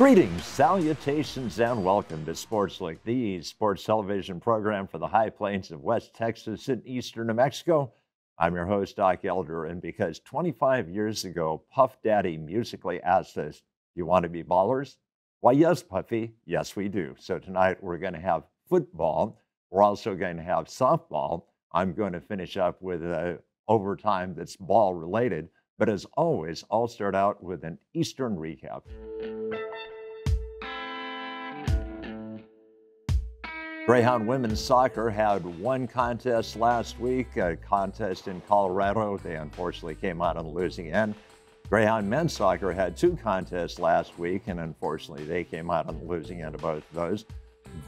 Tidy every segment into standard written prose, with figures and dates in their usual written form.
Greetings, salutations, and welcome to Sportslook, the sports television program for the high plains of West Texas and eastern New Mexico. I'm your host, Doc Elder, and because 25 years ago, Puff Daddy musically asked us, "Do you want to be ballers?" Why, yes, Puffy, yes, we do. So tonight we're going to have football. We're also going to have softball. I'm going to finish up with overtime that's ball related. But as always, I'll start out with an Eastern recap. Greyhound women's soccer had one contest last week, a contest in Colorado. They unfortunately came out on the losing end. Greyhound men's soccer had two contests last week, and unfortunately they came out on the losing end of both of those.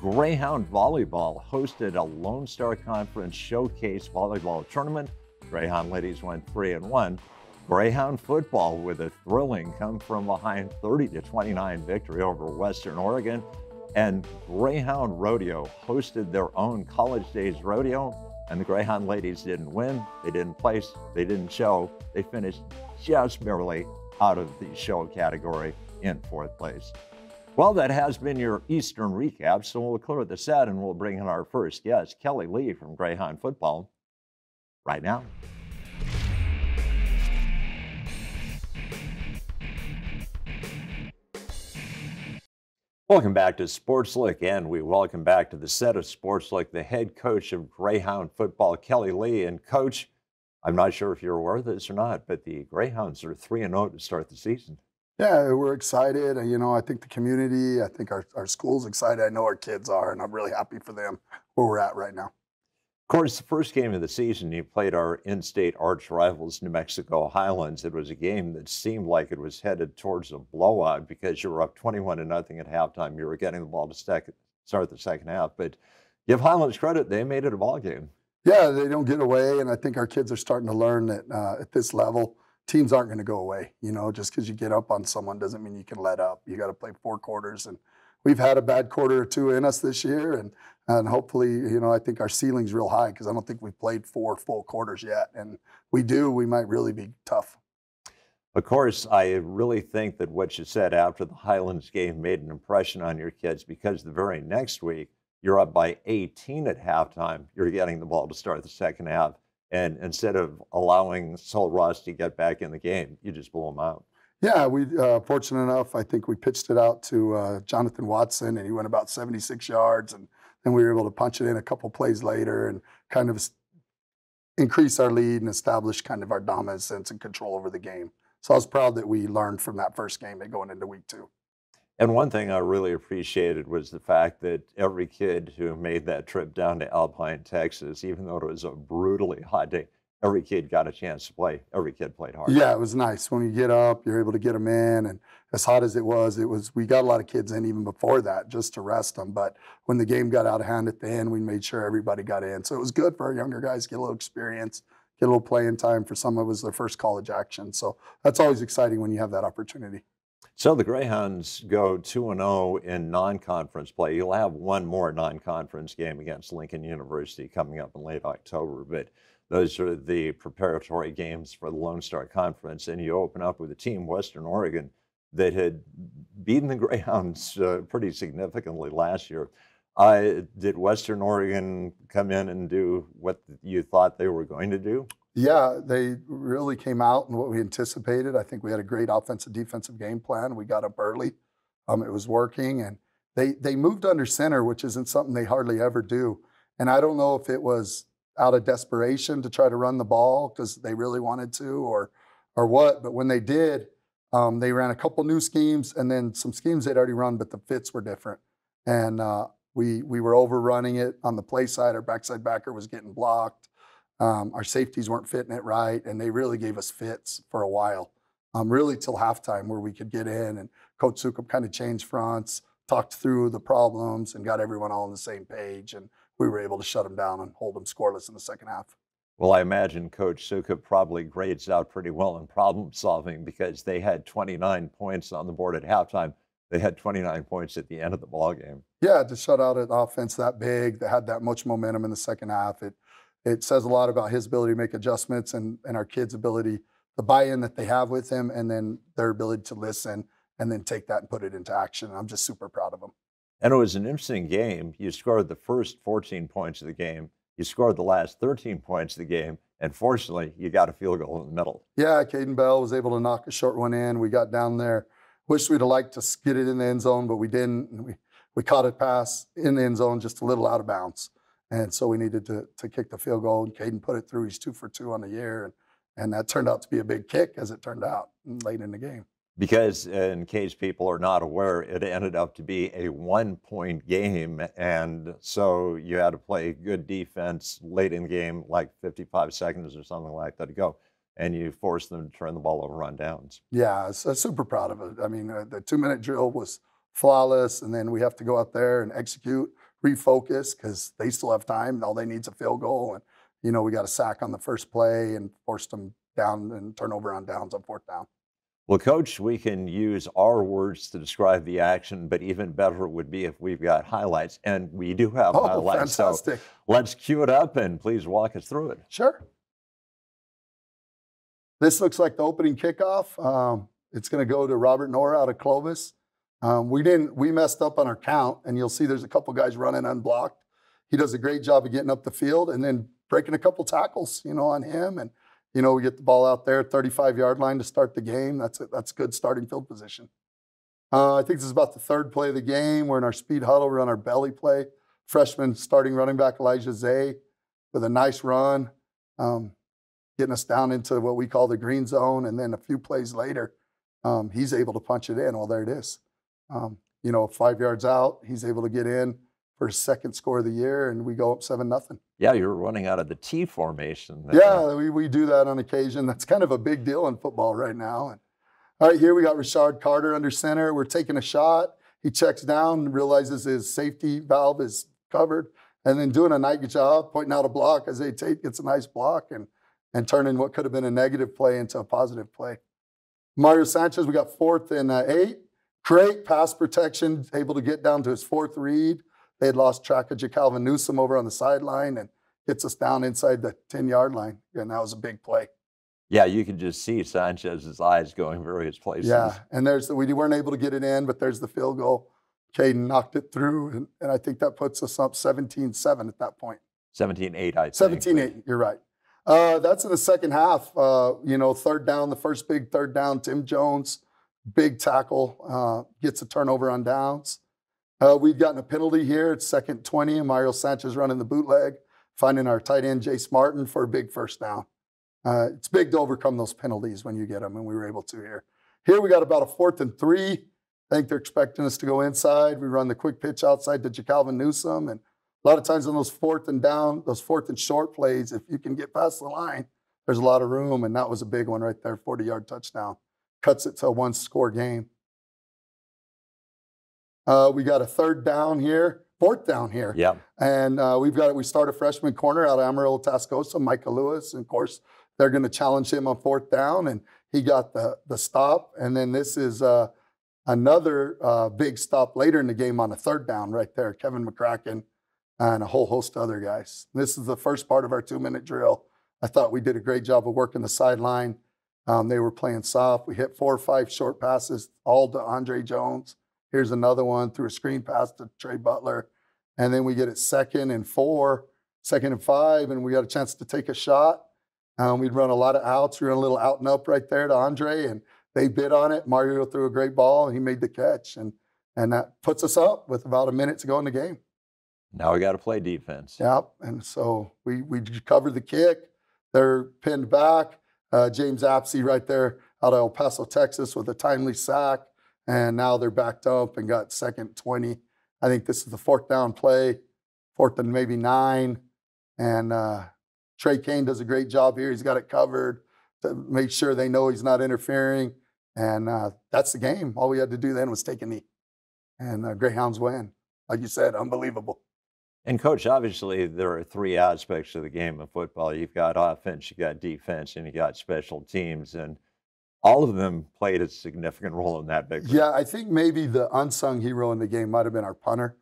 Greyhound volleyball hosted a Lone Star Conference Showcase volleyball tournament. Greyhound ladies went 3-1. Greyhound football with a thrilling come from behind 30-29 victory over Western Oregon. And Greyhound Rodeo hosted their own College Days Rodeo, and the Greyhound ladies didn't win, they didn't place, they didn't show. They finished just barely out of the show category in fourth place. Well, that has been your Eastern recap, so we'll clear the set and we'll bring in our first guest, Kelly Lee from Greyhound Football, right now. Welcome back to Sportslook, and we welcome back to the set of Sportslook the head coach of Greyhound Football, Kelly Lee. And Coach, I'm not sure if you're aware of this or not, but the Greyhounds are 3-0 to start the season. Yeah, we're excited. You know, I think the community, I think our school's excited. I know our kids are, and I'm really happy for them where we're at right now. Of course, the first game of the season, you played our in-state arch rivals, New Mexico Highlands. It was a game that seemed like it was headed towards a blowout because you were up 21-0 at halftime. You were getting the ball to start the second half. But give Highlands credit, they made it a ball game. Yeah, they don't get away, and I think our kids are starting to learn that at this level, teams aren't going to go away. You know, just because you get up on someone doesn't mean you can let up. You got to play 4 quarters, and we've had a bad quarter or two in us this year, and hopefully, you know, I think our ceiling's real high because I don't think we've played 4 full quarters yet. And we might really be tough. Of course, I really think that what you said after the Highlands game made an impression on your kids because the very next week, you're up by 18 at halftime. You're getting the ball to start the second half. And instead of allowing Sol Ross to get back in the game, you just blew them out. Yeah, we fortunate enough, I think we pitched it out to Jonathan Watson, and he went about 76 yards, and then we were able to punch it in a couple plays later and kind of increase our lead and establish kind of our dominance and control over the game. So I was proud that we learned from that first game and going into week 2. And one thing I really appreciated was the fact that every kid who made that trip down to Alpine, Texas, even though it was a brutally hot day, every kid got a chance to play. Every kid played hard. Yeah, it was nice. When you get up, you're able to get them in. And as hot as it was, we got a lot of kids in even before that just to rest them. But when the game got out of hand at the end, we made sure everybody got in. So it was good for our younger guys to get a little experience, get a little playing time. For some of us, their first college action. So that's always exciting when you have that opportunity. So the Greyhounds go 2-0 in non-conference play. You'll have one more non-conference game against Lincoln University coming up in late October. But those are the preparatory games for the Lone Star Conference, and you open up with a team, Western Oregon, that had beaten the Greyhounds pretty significantly last year. Did Western Oregon come in and do what you thought they were going to do? Yeah, they really came out in what we anticipated. I think we had a great offensive-defensive game plan. We got up early. It was working, and they moved under center, which isn't something they hardly ever do. And I don't know if it was out of desperation to try to run the ball because they really wanted to or what. But when they did, they ran a couple new schemes and then some schemes they'd already run, but the fits were different. And we were overrunning it on the play side. Our backside backer was getting blocked. Our safeties weren't fitting it right, and they really gave us fits for a while, really till halftime where we could get in. And Coach Sukup kind of changed fronts, talked through the problems, and got everyone all on the same page. And we were able to shut them down and hold them scoreless in the second half. Well, I imagine Coach Sukup probably grades out pretty well in problem solving because they had 29 points on the board at halftime. They had 29 points at the end of the ball game. Yeah, to shut out an offense that big, that had that much momentum in the second half, it says a lot about his ability to make adjustments and our kids' ability, the buy-in that they have with him, and then their ability to listen and then take that and put it into action. I'm just super proud of them. And it was an interesting game. You scored the first 14 points of the game. You scored the last 13 points of the game. And fortunately, you got a field goal in the middle. Yeah, Caden Bell was able to knock a short one in. We got down there. Wish we'd have liked to get it in the end zone, but we didn't. We caught it pass in the end zone, just a little out of bounds. And so we needed to kick the field goal. And Caden put it through. He's 2 for 2 on the year. And that turned out to be a big kick, as it turned out late in the game. Because in case people are not aware, it ended up to be a 1-point game. And so you had to play good defense late in the game, like 55 seconds or something like that to go. And you forced them to turn the ball over on downs. Yeah, I'm super proud of it. I mean, the 2-minute drill was flawless. And then we have to go out there and execute, refocus, because they still have time. And all they need is a field goal. And, we got a sack on the first play and forced them down and turnover on downs on 4th down. Well, Coach, we can use our words to describe the action, but even better it would be if we've got highlights. And we do have highlights. Fantastic. So let's cue it up and please walk us through it. Sure. This looks like the opening kickoff. It's going to go to Robert Nora out of Clovis. We messed up on our count, and you'll see there's a couple guys running unblocked. He does a great job of getting up the field and then breaking a couple tackles, on him. And, we get the ball out there, 35-yard line to start the game. That's good starting field position. I think this is about the 3rd play of the game. We're in our speed huddle. We're on our belly play. Freshman starting running back Elijah Zay with a nice run, getting us down into what we call the green zone. And then a few plays later, he's able to punch it in. Well, there it is. 5 yards out, he's able to get in for his 2nd score of the year, and we go up 7-0. Yeah, you're running out of the T formation. Yeah, we do that on occasion. That's kind of a big deal in football right now. And all right, here we got Rashard Carter under center. We're taking a shot. He checks down, realizes his safety valve is covered, and then doing a nice job, pointing out a block. Isaiah Tate gets a nice block and turning what could have been a negative play into a positive play. Mario Sanchez, we got 4th and 8. Great pass protection, able to get down to his 4th read. They had lost track of JaCalvin Newsome over on the sideline and gets us down inside the 10-yard line. And that was a big play. Yeah, you can just see Sanchez's eyes going various places. Yeah, and we weren't able to get it in, but there's the field goal. Caden knocked it through, and I think that puts us up 17-7 at that point. 17-8, I think. 17-8, you're right. That's in the second half. 3rd down, the first big 3rd down, Tim Jones, big tackle, gets a turnover on downs. We've gotten a penalty here. It's 2nd 20, and Mario Sanchez running the bootleg, finding our tight end, Jace Martin, for a big 1st down. It's big to overcome those penalties when you get them, and we were able to here. Here we got about a 4th and 3. I think they're expecting us to go inside. We run the quick pitch outside to JaCalvin Newsome, and a lot of times on those 4th and down, those 4th and short plays, if you can get past the line, there's a lot of room, and that was a big one right there, 40-yard touchdown. Cuts it to a 1-score game. We got a 3rd down here, 4th down here. Yeah. And we start a freshman corner out of Amarillo, Tascosa, Micah Lewis. And of course, they're going to challenge him on 4th down, and he got the stop. And then this is another big stop later in the game on a 3rd down right there, Kevin McCracken and a whole host of other guys. This is the first part of our 2-minute drill. I thought we did a great job of working the sideline. They were playing soft. We hit 4 or 5 short passes, all to Andre Jones. Here's another one through a screen pass to Trey Butler. And then we get it 2nd and 4, 2nd and 5, and we got a chance to take a shot. We'd run a lot of outs. We ran a little out and up right there to Andre, and they bid on it. Mario threw a great ball, and he made the catch. And that puts us up with about a minute to go in the game. Now we got to play defense. Yep, and so we covered the kick. They're pinned back. James Apsey right there out of El Paso, Texas with a timely sack. And now they're backed up and got 2nd 20. I think this is the 4th down play, 4th and maybe 9. And Trey Kane does a great job here. He's got it covered to make sure they know he's not interfering. And that's the game. All we had to do then was take a knee. And Greyhounds win. Like you said, unbelievable. And Coach, obviously there are 3 aspects of the game of football. You've got offense, you got defense, and you got special teams. And all of them played a significant role in that victory. Yeah, I think maybe the unsung hero in the game might have been our punter,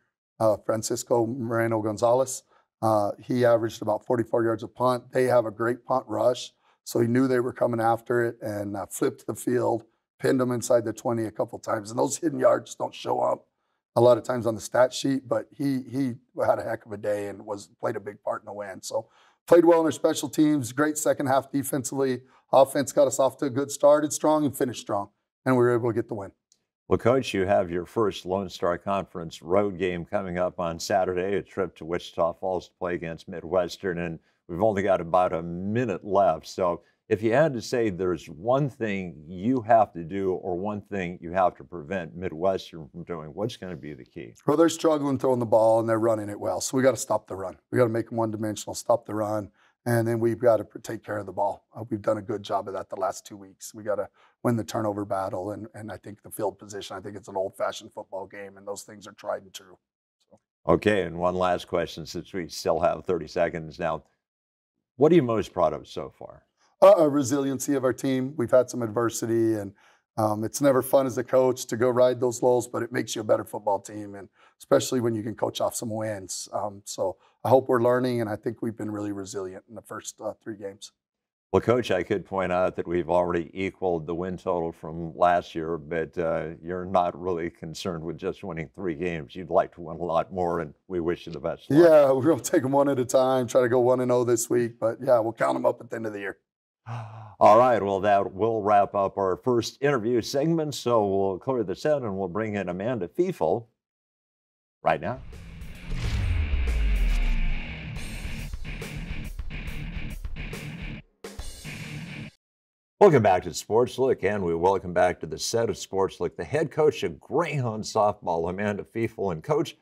Francisco Moreno Gonzalez. He averaged about 44 yards a punt. They have a great punt rush, so he knew they were coming after it and flipped the field, pinned them inside the 20 a couple times. And those hidden yards don't show up a lot of times on the stat sheet, but he had a heck of a day and played a big part in the win. So played well in our special teams, great second half defensively. Offense got us off to a good start, started strong and finished strong, and we were able to get the win. Well, Coach, you have your first Lone Star Conference road game coming up on Saturday, a trip to Wichita Falls to play against Midwestern, and we've only got about a minute left. So if you had to say there's one thing you have to do or one thing you have to prevent Midwestern from doing, what's going to be the key? Well, they're struggling throwing the ball, and they're running it well. So we got to stop the run. We got to make them one-dimensional, stop the run, and then we've got to take care of the ball. We've done a good job of that the last 2 weeks. We got to win the turnover battle, and I think the field position, I think it's an old-fashioned football game, and those things are tried and true. So. Okay, and one last question since we still have 30 seconds now. What are you most proud of so far? Resiliency of our team. We've had some adversity, and it's never fun as a coach to go ride those lows, but it makes you a better football team, and especially when you can coach off some wins. So I hope we're learning, and I think we've been really resilient in the first 3 games. Well, Coach, I could point out that we've already equaled the win total from last year, but you're not really concerned with just winning 3 games. You'd like to win a lot more, and we wish you the best luck. Yeah, we're going to take them one at a time, try to go 1-0 this week, but yeah, we'll count them up at the end of the year. All right, well, that will wrap up our first interview segment, so we'll clear this out and we'll bring in Amanda Fiefel right now. Welcome back to Sportslook, and we welcome back to the set of Sportslook the head coach of Greyhound softball, Amanda Fiefel. And Coach,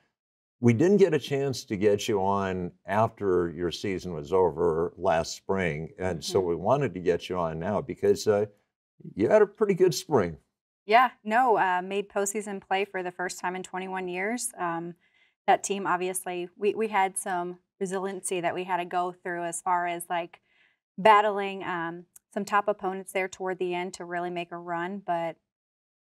we didn't get a chance to get you on after your season was over last spring, and so we wanted to get you on now because you had a pretty good spring. Yeah, no, made postseason play for the first time in 21 years. That team, obviously, we had some resiliency that we had to go through as far as like battling some top opponents there toward the end to really make a run, but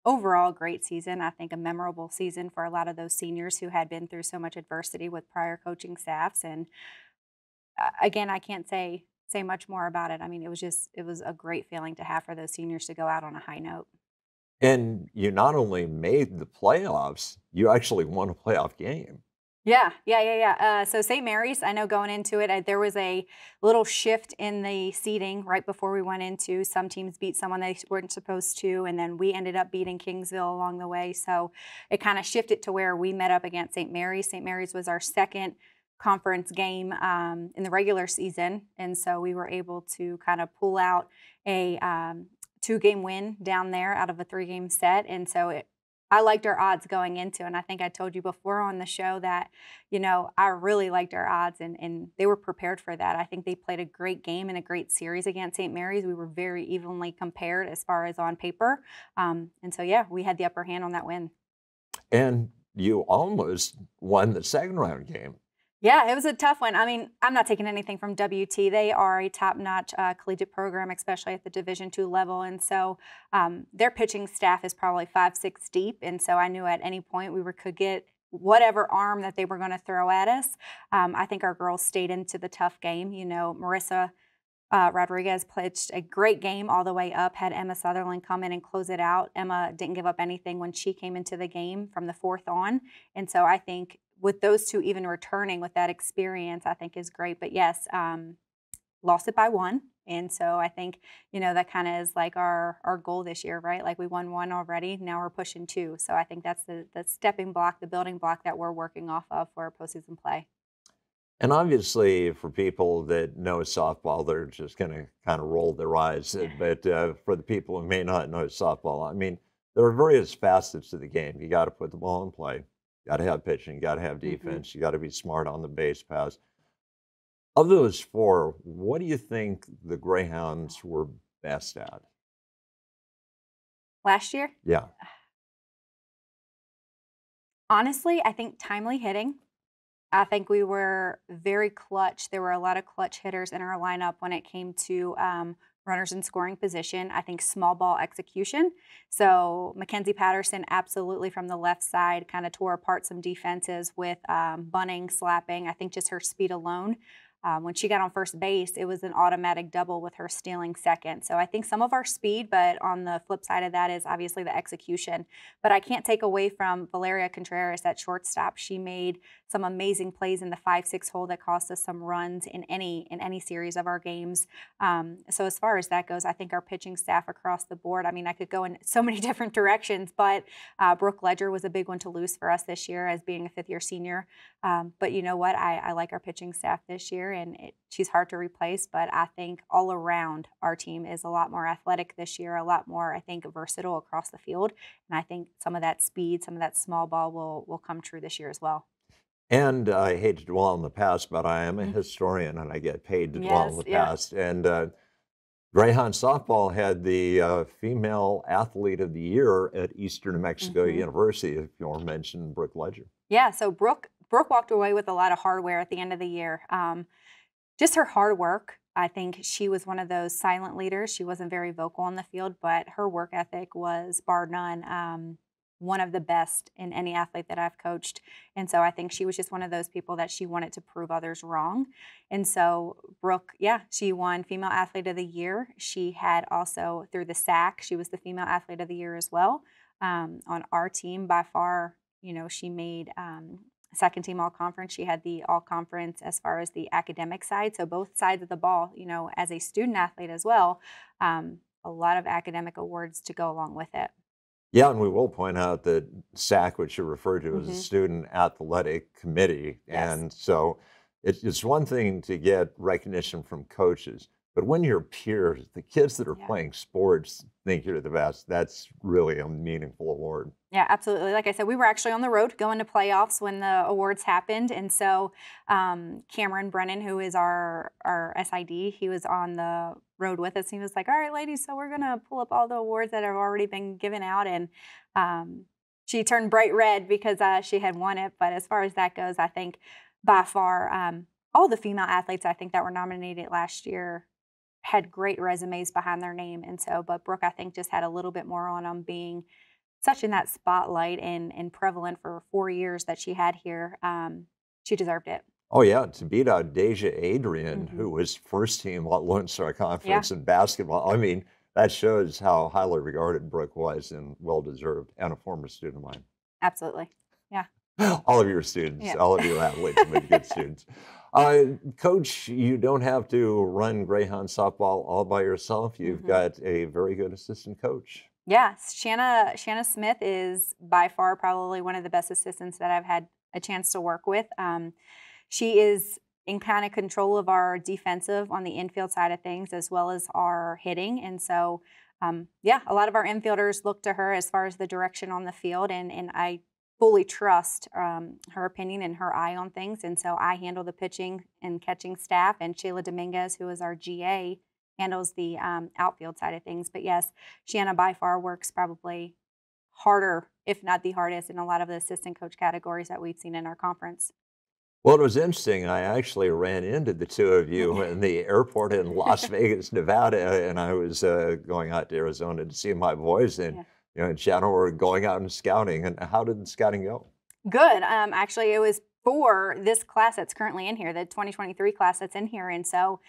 overall, great season. I think a memorable season for a lot of those seniors who had been through so much adversity with prior coaching staffs. And again, I can't say much more about it. I mean, it was a great feeling to have for those seniors to go out on a high note. And you not only made the playoffs, you actually won a playoff game. Yeah. So St. Mary's, I know going into it, there was a little shift in the seeding right before we went into. Some teams beat someone they weren't supposed to, and then we ended up beating Kingsville along the way. So it kind of shifted to where we met up against St. Mary's. St. Mary's was our second conference game in the regular season, and so we were able to kind of pull out a 2-game win down there out of a 3-game set, and so I liked our odds going into, and I think I told you before on the show that, you know, I really liked our odds, and they were prepared for that. I think they played a great game and a great series against St. Mary's. We were very evenly compared as far as on paper. And so, yeah, we had the upper hand on that win. And you almost won the second round game. Yeah, it was a tough one. I mean, I'm not taking anything from WT. They are a top-notch collegiate program, especially at the Division II level. And so their pitching staff is probably 5-6 deep. And so I knew at any point we could get whatever arm that they were going to throw at us. I think our girls stayed into the tough game. You know, Marissa Rodriguez pitched a great game all the way up, had Emma Sutherland come in and close it out. Emma didn't give up anything when she came into the game from the 4th on. And so I think with those two even returning with that experience, I think is great. But yes, lost it by 1. And so I think, you know, that kind of is like our goal this year, right? Like we won 1 already. Now we're pushing 2. So I think that's the stepping block, the building block that we're working off of for our postseason play. And obviously, for people that know softball, they're just going to kind of roll their eyes. But for the people who may not know softball, I mean, there are various facets to the game. You got to put the ball in play. You got to have pitching. You got to have defense. You got to be smart on the base pass. Of those 4, what do you think the Greyhounds were best at? Last year? Yeah. Honestly, I think timely hitting. I think we were very clutch. There were a lot of clutch hitters in our lineup when it came to runners in scoring position. I think small ball execution. So Mackenzie Patterson absolutely from the left side kind of tore apart some defenses with bunting, slapping. I think just her speed alone when she got on first base, it was an automatic double with her stealing second. So I think some of our speed, but on the flip side of that is obviously the execution. But I can't take away from Valeria Contreras at shortstop. She made some amazing plays in the 5-6 hole that cost us some runs in any series of our games. So as far as that goes, I think our pitching staff across the board, I mean, I could go in so many different directions, but Brooke Ledger was a big one to lose for us this year as being a fifth-year senior. But you know what? I like our pitching staff this year, and she's hard to replace, but I think all around our team is a lot more athletic this year, a lot more, I think, versatile across the field. And I think some of that speed, some of that small ball will come true this year as well. And I hate to dwell on the past, but I am a historian and I get paid to dwell on the past. And Greyhound softball had the female athlete of the year at Eastern New Mexico University, if you want to mention Brooke Ledger. Yeah, so Brooke walked away with a lot of hardware at the end of the year. Just her hard work. I think she was one of those silent leaders. She wasn't very vocal on the field, but her work ethic was, bar none, one of the best in any athlete that I've coached. And so I think she was just one of those people that she wanted to prove others wrong. And so Brooke, yeah, she won Female Athlete of the Year. She had also, through the SAC, she was the Female Athlete of the Year as well. On our team, by far, you know, she made second team all-conference. She had the all-conference as far as the academic side. So both sides of the ball, you know, as a student athlete as well, a lot of academic awards to go along with it. Yeah, and we will point out that SAC, which you referred to as a Student Athletic Committee, and so it's one thing to get recognition from coaches, but when your peers, the kids that are playing sports, think you're the best, that's really a meaningful award. Yeah, absolutely. Like I said, we were actually on the road going to playoffs when the awards happened. And so Cameron Brennan, who is our SID, he was on the road with us. He was like, all right, ladies, so we're going to pull up all the awards that have already been given out. And she turned bright red because she had won it. But as far as that goes, I think by far all the female athletes I think that were nominated last year had great resumes behind their name. And so, but Brooke, I think, just had a little bit more on them being such in that spotlight and prevalent for 4 years that she had here. She deserved it. Oh, yeah, to beat out Deja Adrian, who was first team Lone Star Conference in basketball. I mean, that shows how highly regarded Brooke was and well-deserved, and a former student of mine. Absolutely, yeah. All of your students, all of you athletes have been good students. Coach, you don't have to run Greyhound softball all by yourself. You've got a very good assistant coach. Yes, Shanna Smith is by far probably one of the best assistants that I've had a chance to work with. She is in kind of control of our defensive on the infield side of things as well as our hitting. And so, yeah, a lot of our infielders look to her as far as the direction on the field, and I fully trust her opinion and her eye on things. And so I handle the pitching and catching staff, and Shayla Dominguez, who is our GA, handles the outfield side of things. But yes, Shanna by far works probably harder, if not the hardest, in a lot of the assistant coach categories that we've seen in our conference. Well, it was interesting. I actually ran into the two of you in the airport in Las Vegas, Nevada, and I was going out to Arizona to see my boys, and you know, and Shanna were going out and scouting. And how did the scouting go? Good. Actually, it was for this class that's currently in here, the 2023 class that's in here. And so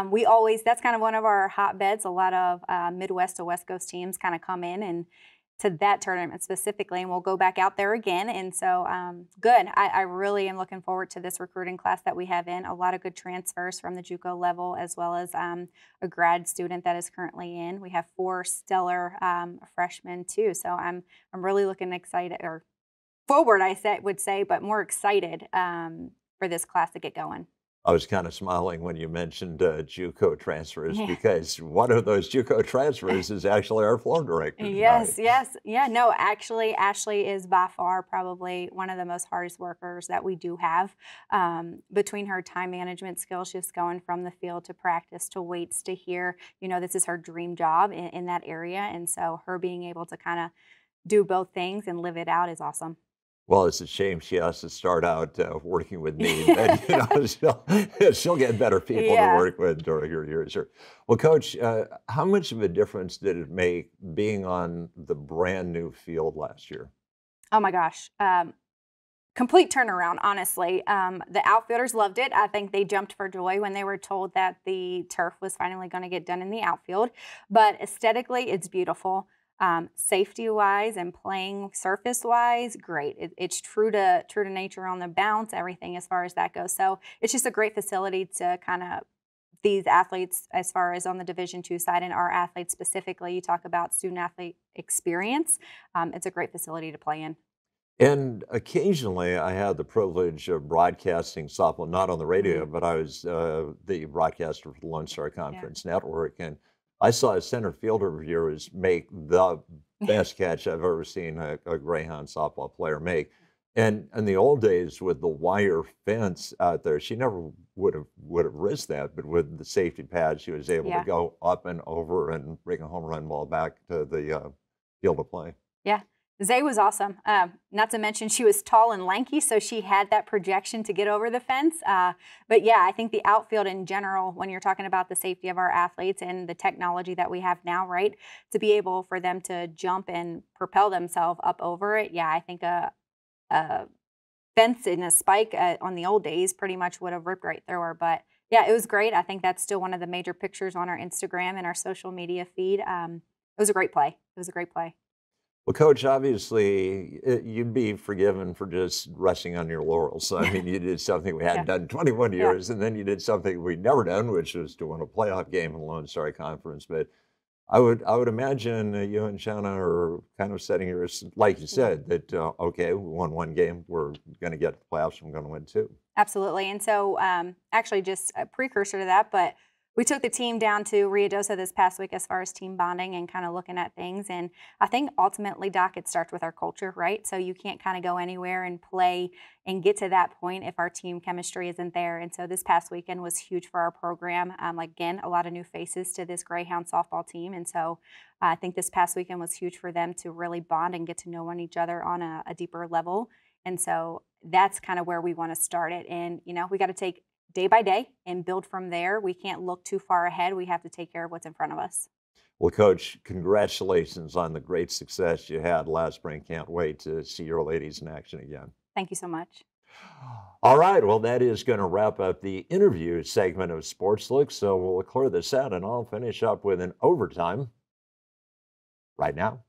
we always, that's kind of one of our hotbeds. A lot of Midwest to West Coast teams kind of come in and to that tournament specifically, and we'll go back out there again. And so good. I really am looking forward to this recruiting class that we have in. A lot of good transfers from the JUCO level, as well as a grad student that is currently in. We have 4 stellar freshmen too. So I'm really looking excited, or forward, would say, but more excited for this class to get going. I was kind of smiling when you mentioned JUCO transfers, because one of those JUCO transfers is actually our floor director tonight. Yes. Yeah, no, actually, Ashley is by far probably one of the most hardest workers that we do have. Between her time management skills, just going from the field to practice to weights to here, you know, this is her dream job in that area. And so her being able to kind of do both things and live it out is awesome. Well, it's a shame she has to start out working with me, but you know, she'll get better people to work with during her years here. Well, Coach, how much of a difference did it make being on the brand new field last year? Oh my gosh, Complete turnaround, honestly. The outfielders loved it. I think they jumped for joy when they were told that the turf was finally going to get done in the outfield. But aesthetically, it's beautiful. Safety-wise and playing surface-wise, great. It's true to nature on the bounce, everything as far as that goes. So it's just a great facility to kind of these athletes, as far as on the Division II side, and our athletes specifically. You talk about student-athlete experience. It's a great facility to play in. And occasionally I had the privilege of broadcasting softball, not on the radio, but I was the broadcaster for the Lone Star Conference Network. And I saw a center fielder of yours make the best catch I've ever seen a Greyhound softball player make. And in the old days with the wire fence out there, she never would have risked that, but with the safety pad, she was able to go up and over and bring a home run ball back to the field of play. Yeah. Zay was awesome. Not to mention she was tall and lanky, so she had that projection to get over the fence. But yeah, I think the outfield in general, when you're talking about the safety of our athletes and the technology that we have now, right, to be able for them to jump and propel themselves up over it, yeah, I think a fence and a spike on the old days pretty much would have ripped right through her. But yeah, it was great. I think that's still one of the major pictures on our Instagram and our social media feed. It was a great play. It was a great play. Well, Coach, obviously, you'd be forgiven for just resting on your laurels. So, I mean, you did something we hadn't done in 21 years, and then you did something we'd never done, which was to win a playoff game in the Lone Star Conference. But I would imagine you and Shanna are kind of setting yours, like you said, that, okay, we won one game, we're going to get to the playoffs, we're going to win two. Absolutely. And so actually just a precursor to that, but we took the team down to Ruidoso this past week as far as team bonding and kind of looking at things. And I think ultimately, Doc, it starts with our culture, right? So you can't kind of go anywhere and play and get to that point if our team chemistry isn't there. And so this past weekend was huge for our program. Again, a lot of new faces to this Greyhound softball team. And so I think this past weekend was huge for them to really bond and get to know each other on a deeper level. And so that's kind of where we want to start it. And, you know, we got to take day by day and build from there. We can't look too far ahead. We have to take care of what's in front of us. Well, Coach, congratulations on the great success you had last spring. Can't wait to see your ladies in action again. Thank you so much. All right. Well, that is going to wrap up the interview segment of Sportslook. So we'll clear this out and I'll finish up with an overtime right now.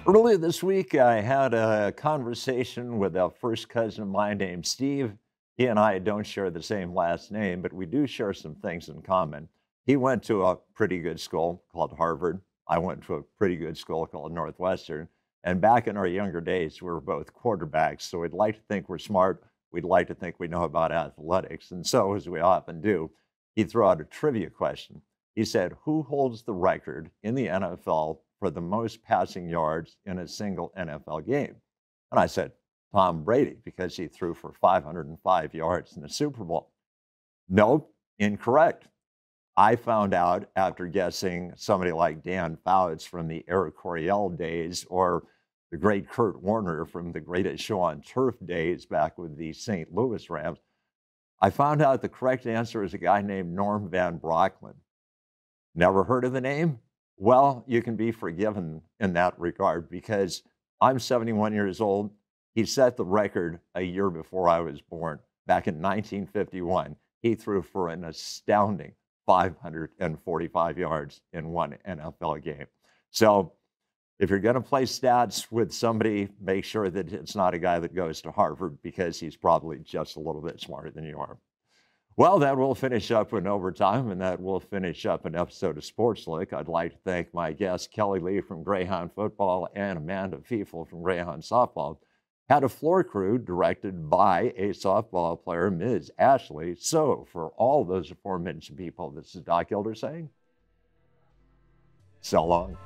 Earlier this week, I had a conversation with a first cousin of mine named Steve. He and I don't share the same last name, but we do share some things in common. He went to a pretty good school called Harvard. I went to a pretty good school called Northwestern. And back in our younger days, we were both quarterbacks. So we'd like to think we're smart. We'd like to think we know about athletics. And so, as we often do, he threw out a trivia question. He said, who holds the record in the NFL for the most passing yards in a single NFL game? And I said, Tom Brady, because he threw for 505 yards in the Super Bowl. Nope, incorrect. I found out after guessing somebody like Dan Fouts from the Eric Coryell days or the great Kurt Warner from the Greatest Show on Turf days back with the St. Louis Rams. I found out the correct answer is a guy named Norm Van Brocklin. Never heard of the name? Well, you can be forgiven in that regard because I'm 71 years old. He set the record a year before I was born. Back in 1951, he threw for an astounding 545 yards in one NFL game. So if you're going to play stats with somebody, make sure that it's not a guy that goes to Harvard because he's probably just a little bit smarter than you are. Well, that will finish up in overtime, and that will finish up an episode of Sportslook. I'd like to thank my guests, Kelly Lee from Greyhound Football and Amanda Fiefel from Greyhound Softball. Had a floor crew directed by a softball player, Ms. Ashley. So, for all those aforementioned people, this is Doc Elder saying, so long.